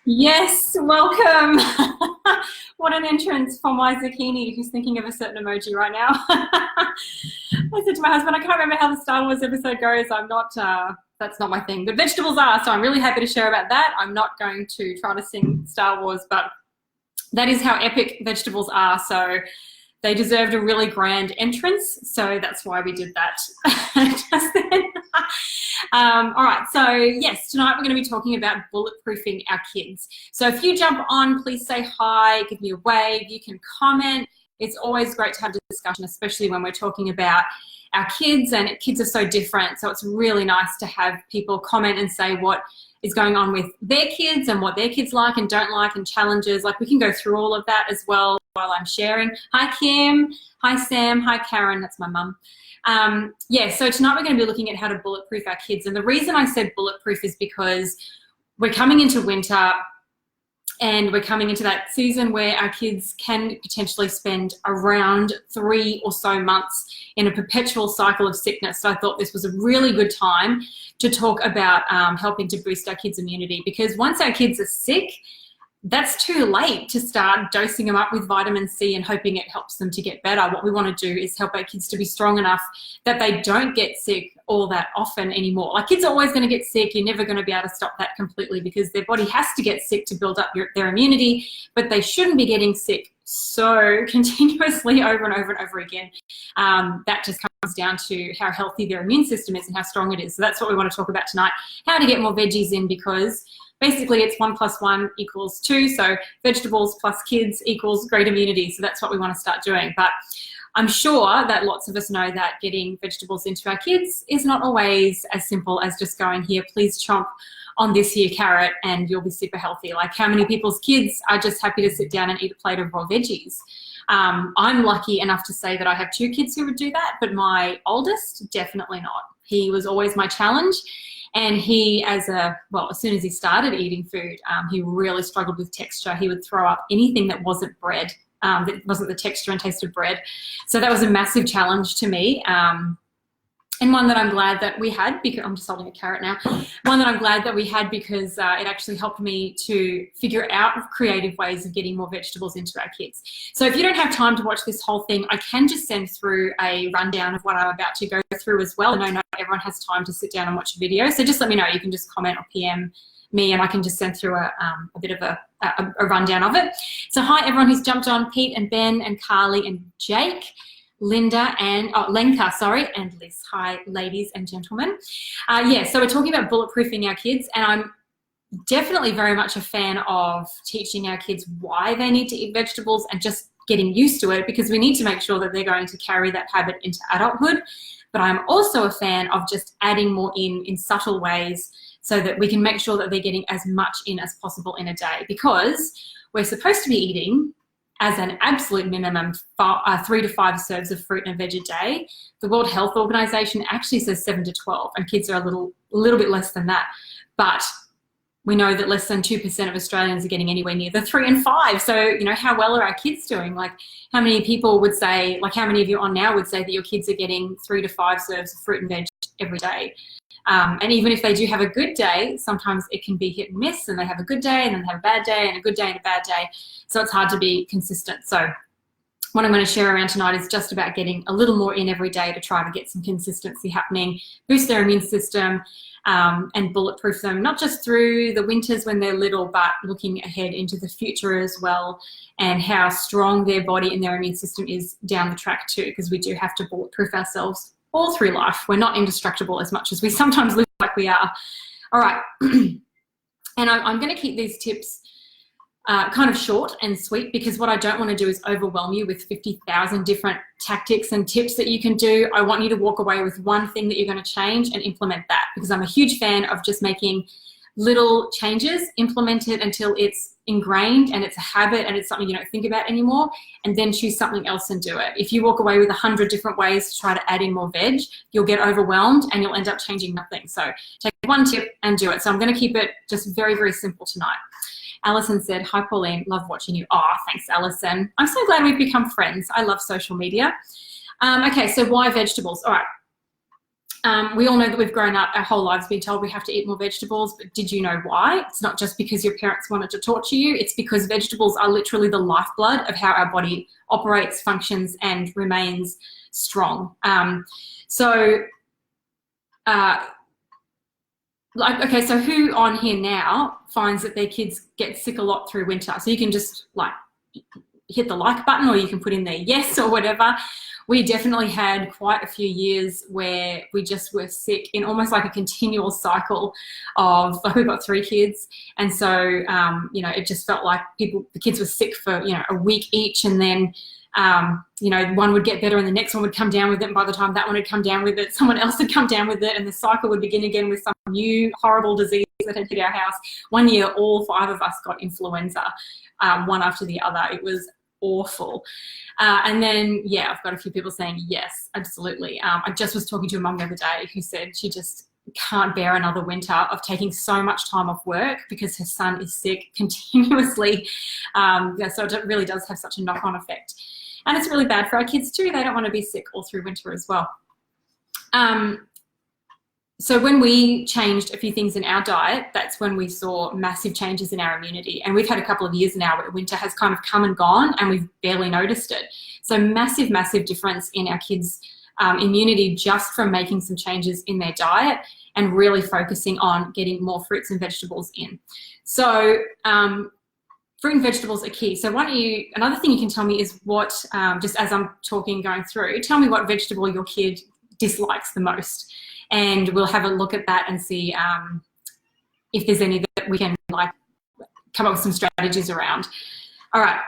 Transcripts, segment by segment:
Yes, welcome. What an entrance for my zucchini, who's thinking of a certain emoji right now. I said to my husband, I can't remember how the Star Wars episode goes. That's not my thing, but vegetables are, so I'm really happy to share about that. I'm not going to try to sing Star Wars, but that is how epic vegetables are. So they deserved a really grand entrance, so that's why we did that just then. All right, so yes, tonight we're going to be talking about bulletproofing our kids. So if you jump on, please say hi, give me a wave, you can comment. It's always great to have a discussion, especially when we're talking about our kids, and kids are so different, so it's really nice to have people comment and say what is going on with their kids and what their kids like and don't like and challenges. Like, we can go through all of that as well while I'm sharing. Hi Kim, hi Sam, hi Karen, that's my mum. So tonight we're going to be looking at how to bulletproof our kids, and the reason I said bulletproof is because we're coming into winter and we're coming into that season where our kids can potentially spend around 3 or so months in a perpetual cycle of sickness. So I thought this was a really good time to talk about helping to boost our kids' immunity, because once our kids are sick, that's too late to start dosing them up with vitamin C and hoping it helps them to get better. What we want to do is help our kids to be strong enough that they don't get sick all that often anymore. Like, kids are always going to get sick. You're never going to be able to stop that completely because their body has to get sick to build up their immunity, but they shouldn't be getting sick so continuously over and over and over again. That just comes down to how healthy their immune system is and how strong it is. So that's what we want to talk about tonight, how to get more veggies in, because basically it's 1 + 1 = 2. So vegetables plus kids equals great immunity. So that's what we want to start doing. But I'm sure that lots of us know that getting vegetables into our kids is not always as simple as just going, here, please chomp on this here carrot and you'll be super healthy. Like, how many people's kids are just happy to sit down and eat a plate of raw veggies? I'm lucky enough to say that I have 2 kids who would do that, but my oldest, definitely not. He was always my challenge. And he, as soon as he started eating food, he really struggled with texture. He would throw up anything that wasn't bread, that wasn't the texture and taste of bread. So that was a massive challenge to me. And one that I'm glad that we had, because I'm just holding a carrot now, one that I'm glad that we had because it actually helped me to figure out creative ways of getting more vegetables into our kids. So if you don't have time to watch this whole thing, I can just send through a rundown of what I'm about to go through as well. And I know not everyone has time to sit down and watch a video, so just let me know. You can just comment or PM me and I can just send through a bit of a rundown of it. So hi everyone who's jumped on, Pete and Ben and Carly and Jake, Linda and Lenka, and Liz. Hi, ladies and gentlemen. So we're talking about bulletproofing our kids, and I'm definitely very much a fan of teaching our kids why they need to eat vegetables and just getting used to it, because we need to make sure that they're going to carry that habit into adulthood. But I'm also a fan of just adding more in subtle ways so that we can make sure that they're getting as much in as possible in a day, because we're supposed to be eating, as an absolute minimum, 3 to 5 serves of fruit and veg a day. The World Health Organization actually says 7 to 12, and kids are a little bit less than that. But we know that less than 2% of Australians are getting anywhere near the 3 and 5. So, how well are our kids doing? Like, how many people would say, like, how many of you on now would say that your kids are getting 3 to 5 serves of fruit and veg every day? And even if they do have a good day, sometimes it can be hit and miss, and they have a good day and then they have a bad day and a good day and a bad day. So it's hard to be consistent. So what I'm going to share around tonight is just about getting a little more in every day to try to get some consistency happening, boost their immune system, and bulletproof them, not just through the winters when they're little, but looking ahead into the future as well, and how strong their body and their immune system is down the track too, because we do have to bulletproof ourselves all through life. We're not indestructible as much as we sometimes look like we are. All right, and I'm going to keep these tips kind of short and sweet, because what I don't want to do is overwhelm you with 50,000 different tactics and tips that you can do. I want you to walk away with one thing that you're going to change and implement that, because I'm a huge fan of just making little changes, implement it until it's ingrained and it's a habit and it's something you don't think about anymore, and then choose something else and do it. If you walk away with 100 different ways to try to add in more veg, you'll get overwhelmed and you'll end up changing nothing. So take one tip and do it. So I'm going to keep it just very, very simple tonight. Alison said, hi Pauline, love watching you. Oh, thanks Alison. I'm so glad we've become friends. I love social media. Okay, so why vegetables? All right. We all know that we've grown up our whole lives being told we have to eat more vegetables, but did you know why? It's not just because your parents wanted to torture you. It's because vegetables are literally the lifeblood of how our body operates, functions, and remains strong. Okay, so who on here now finds that their kids get sick a lot through winter? So you can just like hit the like button, or you can put in there yes or whatever. We definitely had quite a few years where we just were sick in almost like a continual cycle of, like, we've got 3 kids. And so, you know, it just felt like the kids were sick for, you know, a week each. And then, you know, one would get better and the next one would come down with it. And by the time that one had come down with it, someone else had come down with it. And the cycle would begin again with some new horrible disease that had hit our house. One year, all 5 of us got influenza, one after the other. It was awful. And then, yeah, I've got a few people saying yes, absolutely. I just was talking to a mum the other day who said she just can't bear another winter of taking so much time off work because her son is sick continuously. Yeah, so it really does have such a knock-on effect. And it's really bad for our kids too. They don't want to be sick all through winter as well. So when we changed a few things in our diet, that's when we saw massive changes in our immunity. And we've had a couple of years now where winter has kind of come and gone and we've barely noticed it. So massive, massive difference in our kids' immunity just from making some changes in their diet and really focusing on getting more fruits and vegetables in. So fruit and vegetables are key. So why don't you, another thing you can tell me is what, just as I'm talking, going through, tell me what vegetable your kid dislikes the most. And we'll have a look at that and see if there's any that we can like come up with some strategies around. All right.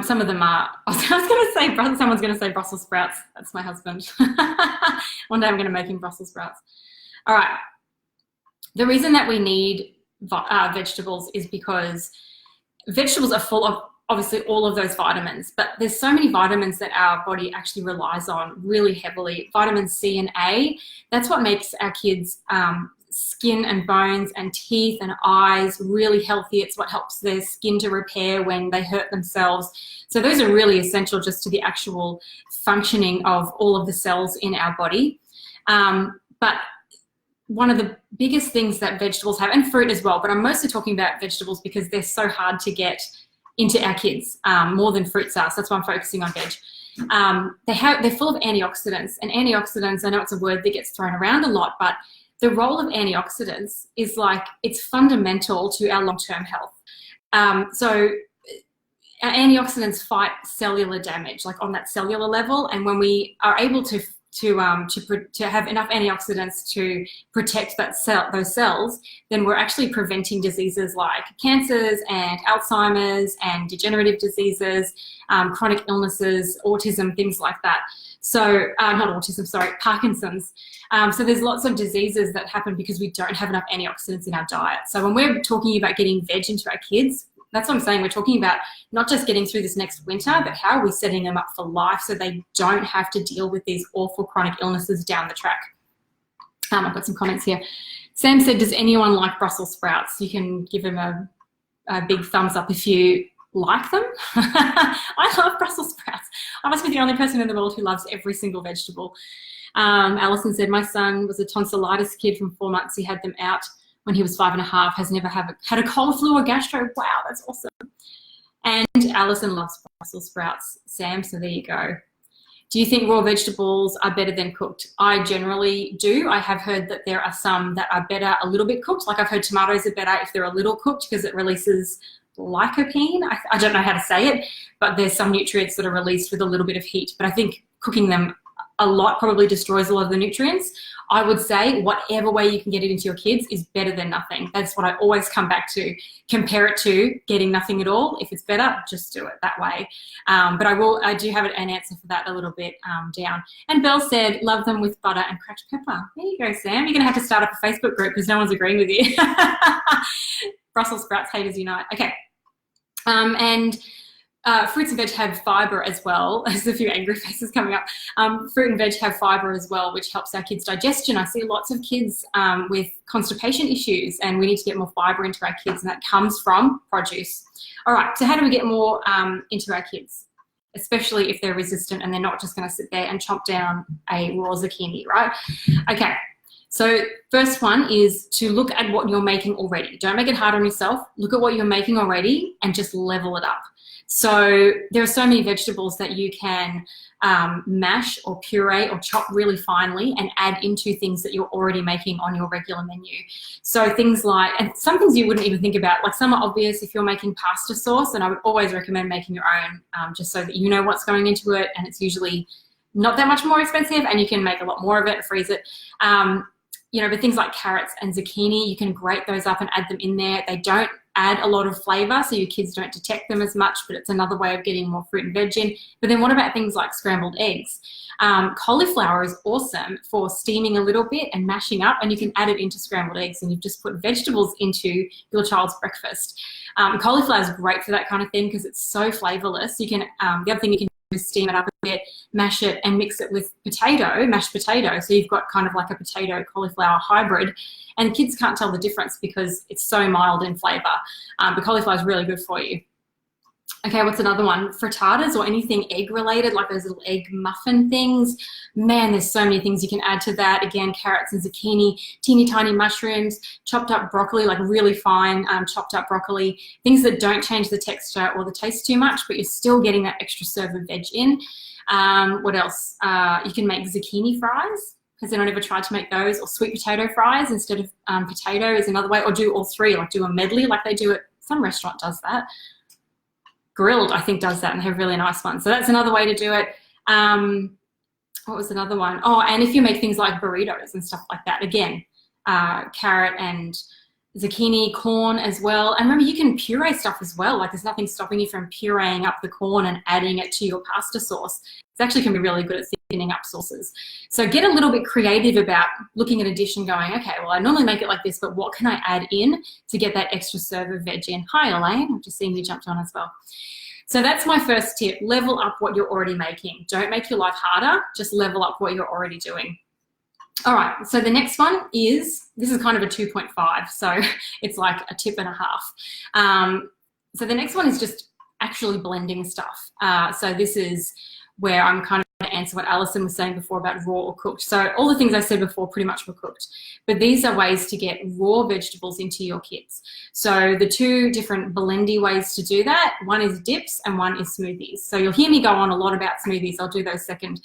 Some of them are, I was going to say, someone's going to say Brussels sprouts. That's my husband. One day I'm going to make him Brussels sprouts. All right. The reason that we need vegetables is because vegetables are full of obviously all of those vitamins, but there's so many vitamins that our body actually relies on really heavily. Vitamins C and A, that's what makes our kids' skin and bones and teeth and eyes really healthy. It's what helps their skin to repair when they hurt themselves. So those are really essential just to the actual functioning of all of the cells in our body. But one of the biggest things that vegetables have, and fruit as well, but I'm mostly talking about vegetables because they're so hard to get into our kids, more than fruits are. So that's why I'm focusing on veg. They're full of antioxidants, and antioxidants, I know it's a word that gets thrown around a lot, but the role of antioxidants is like, it's fundamental to our long-term health. So our antioxidants fight cellular damage, like on that cellular level. And when we are able to have enough antioxidants to protect those cells, then we're actually preventing diseases like cancers and Alzheimer's and degenerative diseases, chronic illnesses, autism, things like that. So, not autism, sorry, Parkinson's. So there's lots of diseases that happen because we don't have enough antioxidants in our diet. So when we're talking about getting veg into our kids, that's what I'm saying. We're talking about not just getting through this next winter, but how are we setting them up for life so they don't have to deal with these awful chronic illnesses down the track. I've got some comments here. Sam said, does anyone like Brussels sprouts? You can give him a big thumbs up if you like them. I love Brussels sprouts. I must be the only person in the world who loves every single vegetable. Alison said, my son was a tonsillitis kid from 4 months. He had them out when he was 5.5, has never had a cold, flu or gastro. Wow, that's awesome. And Alison loves Brussels sprouts, Sam, so there you go. Do you think raw vegetables are better than cooked? I generally do. I have heard that there are some that are better a little bit cooked. Like I've heard tomatoes are better if they're a little cooked because it releases lycopene. I don't know how to say it, but there's some nutrients that are released with a little bit of heat. But I think cooking them a lot probably destroys a lot of the nutrients. I would say whatever way you can get it into your kids is better than nothing. That's what I always come back to. Compare it to getting nothing at all. If it's better, just do it that way. But I do have an answer for that a little bit down. And Belle said, love them with butter and cracked pepper. There you go, Sam. You're going to have to start up a Facebook group because no one's agreeing with you. Brussels sprouts haters unite. Okay. Fruits and veg have fibre as well. There's a few angry faces coming up. Fruit and veg have fibre as well, which helps our kids' digestion. I see lots of kids with constipation issues, and we need to get more fibre into our kids, and that comes from produce. All right, so how do we get more into our kids? especially if they're resistant and they're not just going to sit there and chomp down a raw zucchini, right? Okay, so first one is to look at what you're making already. Don't make it hard on yourself. Look at what you're making already and just level it up. So there are so many vegetables that you can mash or puree or chop really finely and add into things that you're already making on your regular menu. So things like, and some things you wouldn't even think about, like some are obvious if you're making pasta sauce, and I would always recommend making your own just so that you know what's going into it, and it's usually not that much more expensive and you can make a lot more of it and freeze it. You know, but things like carrots and zucchini, you can grate those up and add them in there. They don't add a lot of flavor, so your kids don't detect them as much, but it's another way of getting more fruit and veg in. But then what about things like scrambled eggs? Cauliflower is awesome for steaming a little bit and mashing up, and you can add it into scrambled eggs, and you've just put vegetables into your child's breakfast. Cauliflower is great for that kind of thing because it's so flavorless. You can, the other thing you can do is steam it up a bit, mash it, and mix it with mashed potato. So you've got kind of like a potato cauliflower hybrid, and kids can't tell the difference because it's so mild in flavor. But cauliflower is really good for you. Okay, what's another one? Frittatas or anything egg related, like those little egg muffin things. Man, there's so many things you can add to that. Again, carrots and zucchini, teeny tiny mushrooms, chopped up broccoli, like really fine chopped up broccoli, things that don't change the texture or the taste too much, but you're still getting that extra serve of veg in. What else? You can make zucchini fries. Has anyone ever tried to make those? Or sweet potato fries instead of potato is another way, or do all three, like do a medley like they do at some restaurant does that. Grilled, I think, does that, and they have really nice ones. So that's another way to do it. What was another one? Oh, and if you make things like burritos and stuff like that, again, carrot and zucchini, corn as well. And remember, you can puree stuff as well. Like there's nothing stopping you from pureeing up the corn and adding it to your pasta sauce. It actually can be really good at thickening up sauces. So get a little bit creative about looking at a dish and going, okay, well, I normally make it like this, but what can I add in to get that extra serve of veg in? Hi, Elaine. I've just seen you jumped on as well. So that's my first tip. Level up what you're already making. Don't make your life harder. Just level up what you're already doing. All right, so the next one is, this is kind of a 2.5, so it's like a tip and a half. So the next one is just actually blending stuff. So this is where I'm kind of going to answer what Alison was saying before about raw or cooked. So all the things I said before pretty much were cooked, but these are ways to get raw vegetables into your kits. So the two different blendy ways to do that, one is dips and one is smoothies. So you'll hear me go on a lot about smoothies. I'll do those second.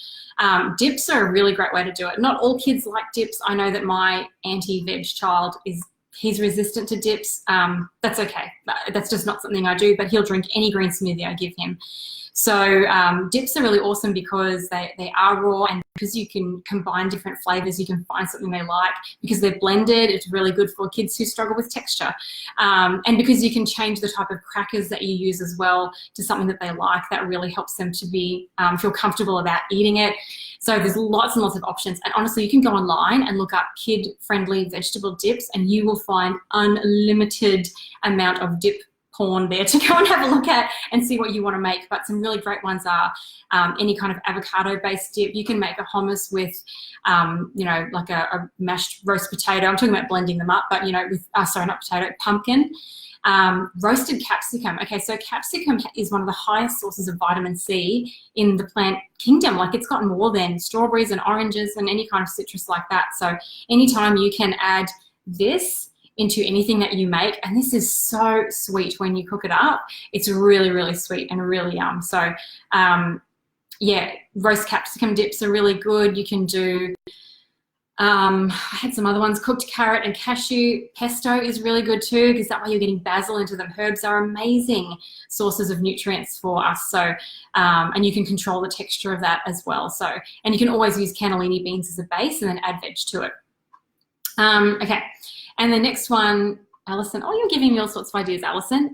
Dips are a really great way to do it. Not all kids like dips. I know that my anti-veg child he's resistant to dips. That's okay. That's just not something I do, but he'll drink any green smoothie I give him. So dips are really awesome because they are raw, and because you can combine different flavors, you can find something they like. Because they're blended, it's really good for kids who struggle with texture. And because you can change the type of crackers that you use as well to something that they like, that really helps them to be feel comfortable about eating it. So there's lots and lots of options. And honestly, you can go online and look up kid-friendly vegetable dips, and you will find unlimited amount of dip porn there to go and have a look at and see what you want to make. But some really great ones are any kind of avocado-based dip. You can make a hummus with, you know, like a mashed roast potato. I'm talking about blending them up, but, you know, with, sorry, not potato, pumpkin. Roasted capsicum. Okay, so capsicum is one of the highest sources of vitamin C in the plant kingdom. Like it's got more than strawberries and oranges and any kind of citrus like that. So anytime you can add this into anything that you make, and this is so sweet when you cook it up. It's really, really sweet and really yum. So yeah, roast capsicum dips are really good. You can do, I had some other ones, cooked carrot and cashew pesto is really good too, because that way you're getting basil into them. Herbs are amazing sources of nutrients for us. So, and you can control the texture of that as well. So, and you can always use cannellini beans as a base and then add veg to it. Okay. And the next one, Alison, oh, you're giving me all sorts of ideas, Alison.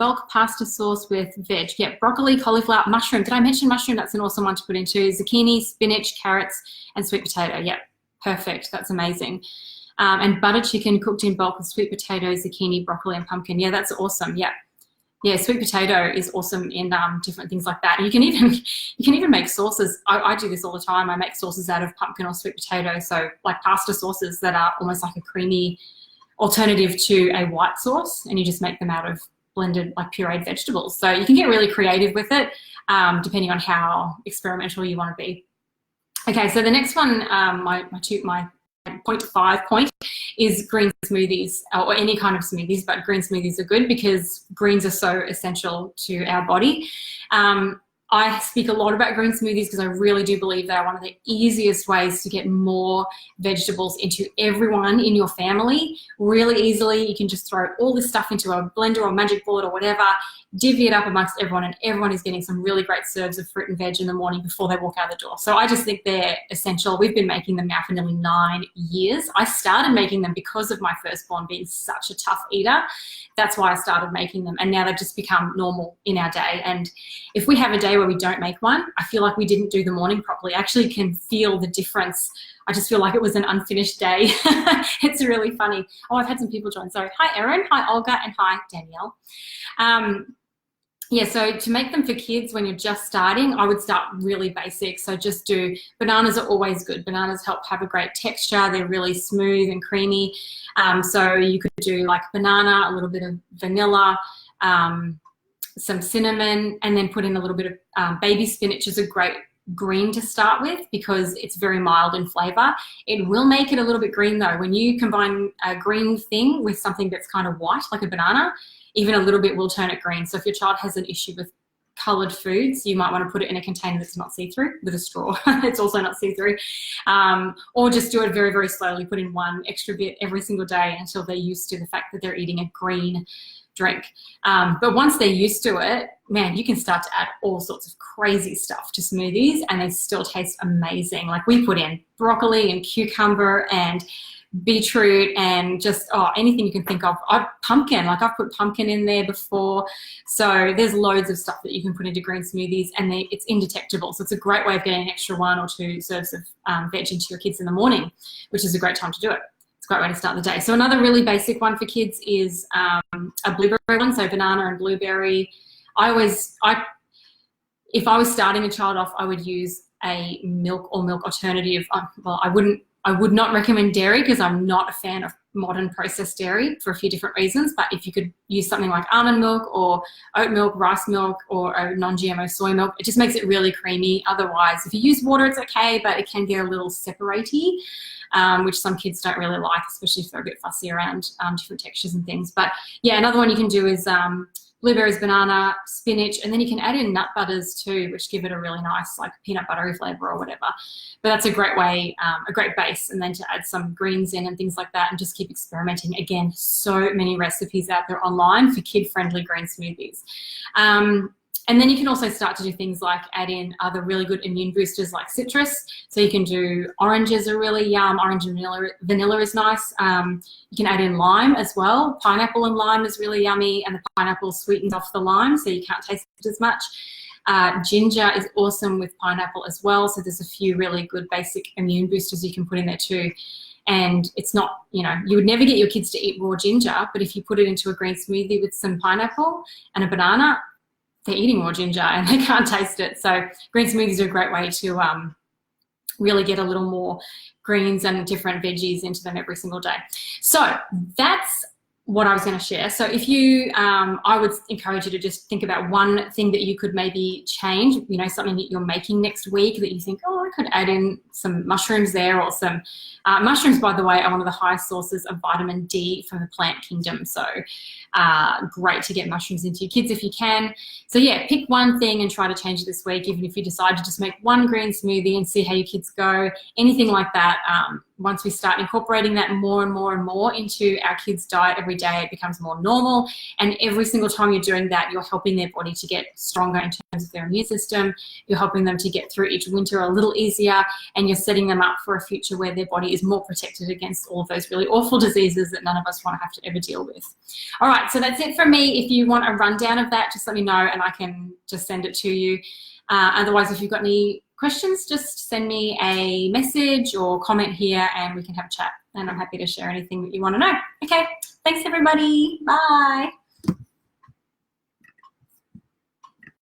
Bulk pasta sauce with veg. Yeah, broccoli, cauliflower, mushroom. Did I mention mushroom? That's an awesome one to put into. Zucchini, spinach, carrots, and sweet potato. Yeah, perfect. That's amazing. And butter chicken cooked in bulk with sweet potato, zucchini, broccoli, and pumpkin. Yeah, that's awesome. Yeah. Yeah, sweet potato is awesome in different things like that. And you can even make sauces. I do this all the time. I make sauces out of pumpkin or sweet potato. So like pasta sauces that are almost like a creamy alternative to a white sauce, and you just make them out of blended, like pureed vegetables. So you can get really creative with it, depending on how experimental you want to be. Okay, so the next one, my 0.5 point is green smoothies, or any kind of smoothies, but green smoothies are good because greens are so essential to our body. I speak a lot about green smoothies because I really do believe they are one of the easiest ways to get more vegetables into everyone in your family really easily. You can just throw all this stuff into a blender or magic bullet or whatever, divvy it up amongst everyone, and everyone is getting some really great serves of fruit and veg in the morning before they walk out the door. So I just think they're essential. We've been making them now for nearly 9 years. I started making them because of my firstborn being such a tough eater. That's why I started making them, and now they've just become normal in our day. And if we have a day where we don't make one, I feel like we didn't do the morning properly. I actually can feel the difference. I just feel like it was an unfinished day. It's really funny. Oh, I've had some people join. So hi, Erin. Hi, Olga. And hi, Danielle. Yeah, so to make them for kids when you're just starting, I would start really basic. So just do, bananas are always good. Bananas help have a great texture. They're really smooth and creamy. So you could do like banana, a little bit of vanilla, some cinnamon, and then put in a little bit of baby spinach is a great green to start with because it's very mild in flavor. It will make it a little bit green though. When you combine a green thing with something that's kind of white, like a banana, even a little bit will turn it green. So if your child has an issue with colored foods, you might want to put it in a container that's not see-through with a straw. It's also not see-through. Or just do it very, very slowly. Put in one extra bit every single day until they're used to the fact that they're eating a green drink. But once they're used to it, man, you can start to add all sorts of crazy stuff to smoothies and they still taste amazing. Like we put in broccoli and cucumber and beetroot and just anything you can think of. Pumpkin, like I've put pumpkin in there before. So there's loads of stuff that you can put into green smoothies and it's indetectable. So it's a great way of getting an extra 1 or 2 serves of veg into your kids in the morning, which is a great time to do it. It's a great way to start the day. So another really basic one for kids is a blueberry one, so banana and blueberry. If I was starting a child off, I would use a milk or milk alternative. Well, I would not recommend dairy because I'm not a fan of modern processed dairy for a few different reasons. But if you could use something like almond milk or oat milk, rice milk, or a non-GMO soy milk, it just makes it really creamy. Otherwise, if you use water, it's okay, but it can get a little separatey, which some kids don't really like, especially if they're a bit fussy around different textures and things. But yeah, another one you can do is blueberries, banana, spinach, and then you can add in nut butters too, which give it a really nice like peanut buttery flavor or whatever. But that's a great way, a great base, and then to add some greens in and things like that and just keep experimenting. Again, so many recipes out there online for kid-friendly green smoothies. And then you can also start to do things like add in other really good immune boosters like citrus. So you can do oranges are really yum. Orange and vanilla is nice. You can add in lime as well. Pineapple and lime is really yummy, and the pineapple sweetens off the lime so you can't taste it as much. Ginger is awesome with pineapple as well. So there's a few really good basic immune boosters you can put in there too. And it's not, you would never get your kids to eat raw ginger, but if you put it into a green smoothie with some pineapple and a banana, they're eating more ginger and they can't taste it. So green smoothies are a great way to really get a little more greens and different veggies into them every single day. So that's what I was going to share. So if you, I would encourage you to just think about one thing that you could maybe change, something that you're making next week that you think, oh, I could add in some mushrooms there, or some mushrooms, by the way, are one of the highest sources of vitamin D from the plant kingdom. So great to get mushrooms into your kids if you can. So yeah, pick one thing and try to change it this week, even if you decide to just make one green smoothie and see how your kids go, anything like that. Once we start incorporating that more and more and more into our kids' diet every day, it becomes more normal. And every single time you're doing that, you're helping their body to get stronger in terms of their immune system. You're helping them to get through each winter a little easier, and you're setting them up for a future where their body is more protected against all of those really awful diseases that none of us want to have to ever deal with. All right, so that's it from me. If you want a rundown of that, just let me know and I can just send it to you. Otherwise, if you've got any questions, just send me a message or comment here and we can have a chat, and I'm happy to share anything that you want to know. Okay, thanks everybody. Bye.